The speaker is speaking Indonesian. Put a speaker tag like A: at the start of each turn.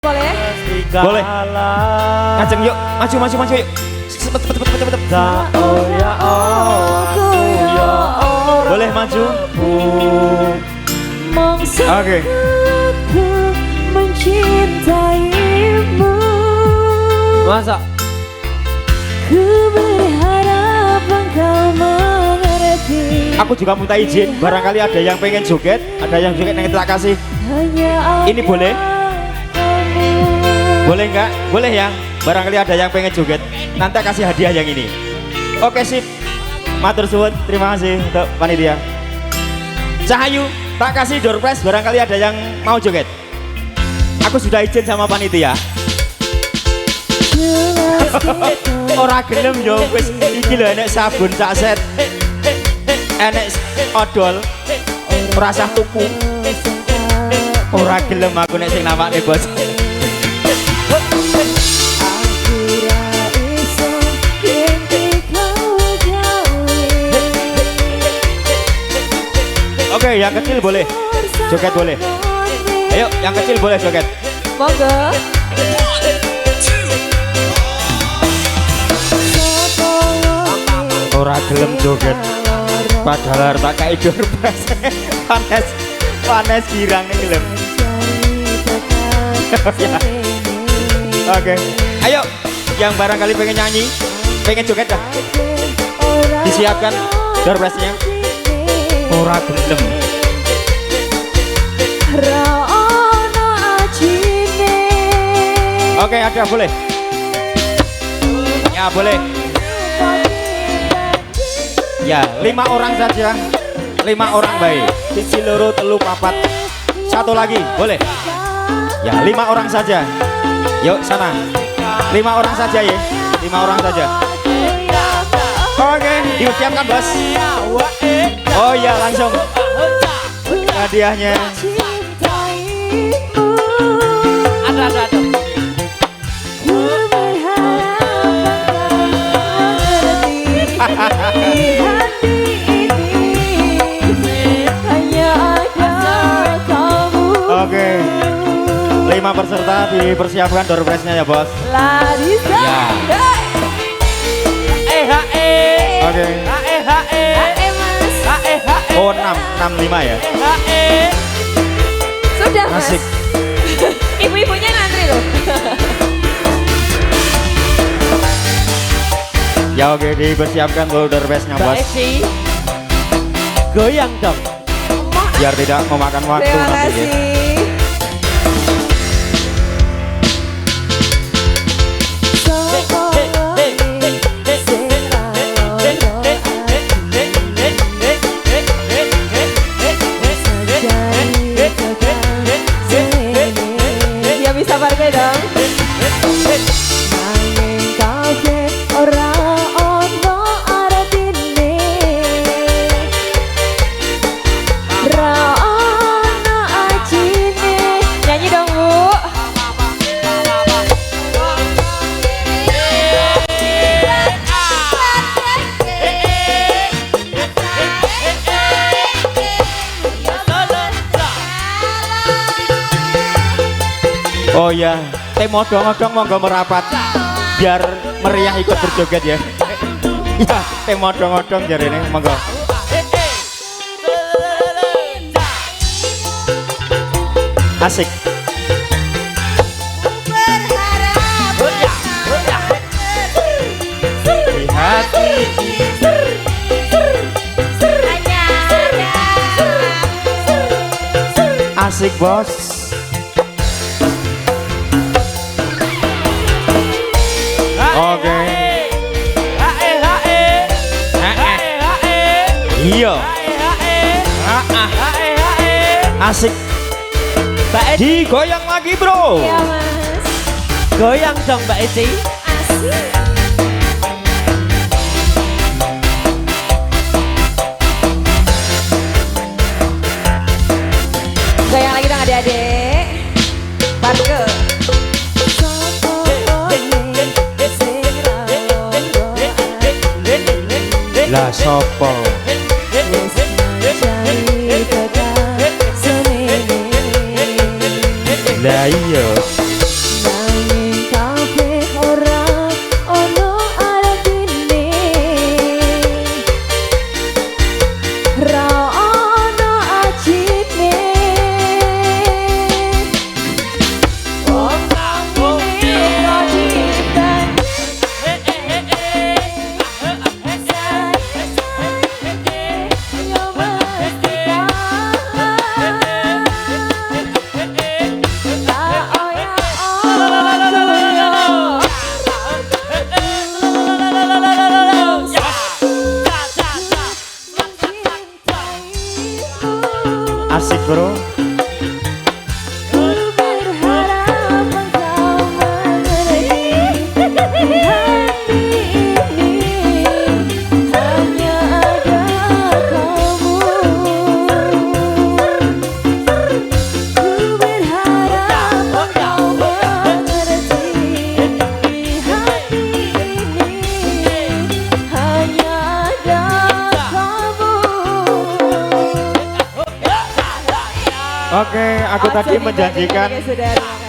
A: Boleh?
B: Boleh. Ngajeng yuk, maju yuk. Cepet.
A: Oh ya aku ya orang.
B: Boleh maju. Oke.
A: Aku mencintaimu.
C: Masa?
A: Ku berharap engkau mengerti.
B: Aku juga minta izin, barangkali ada yang pengen joget, ada yang joget yang tak kasih.
A: Hanya
B: Ini boleh? Boleh nggak? Boleh ya. Barangkali ada yang pengen joget, nanti kasih hadiah yang ini. Oke sip. Matur suwun, terima kasih untuk panitia. Cahayu, tak kasih door prize, barangkali ada yang mau joget. Aku sudah izin sama panitia. Ora gelem yo wis iki lho enek sabun sak set. Enek odol. Ora usah tuku. Ora gelem aku nek sing namane bos. Oke, yang kecil boleh. Joget boleh. Ayo, yang kecil boleh joget.
A: Monggo.
B: Ora gelem joget. Padahal tak kayak door prize. Panas girang nih gelem. Oke. Ayo, yang barangkali pengen nyanyi, pengen joget dah. Disiapkan door prize-nya. Ora gelem. Oke, ada boleh. Ya boleh. Ya, 5 orang saja. 5 orang baik. Siji loro telu papat. Satu lagi, boleh. Ya, 5 orang saja. Yuk sana. 5 orang saja ya. 5 orang saja. Oke, disiapkan bos. Oh ya, langsung. Hadiahnya.
C: Ada.
B: Oke. 5 peserta dipersiapkan door prize-nya ya bos.
A: Larissa.
B: Ya. Oke.
A: Mas.
B: Oh 65 ya.
A: Sudah mas.
B: Asik.
A: Ibu-ibunya ngantri loh.
B: Ya oke, dipersiapkan dulu door prize-nya bos.
C: Goyang dong.
B: Biar tidak memakan waktu
A: Terima
B: nanti ya.
A: kasih. Ya bisa pakai dong. Nanging kafe ora ono artine. Ra ono ajine. Nyanyi dong Bu.
B: Oh ya, modong-modong monggo merapat biar meriah ikut berjoget ya. Ya, modong-modong jare ini monggo. Asik. Di hati asik bos. Oke. Iya. Asik. Digoyang lagi bro.
A: Iya mas.
C: Goyang dong Mbak Eci.
A: Asik. Goyang lagi dong adik-adik. Parke.
B: Lah sopo. Lah iya. Oke, aku
A: Ojo
B: tadi
A: dibanding-banding,
B: menjanjikan
A: saudara.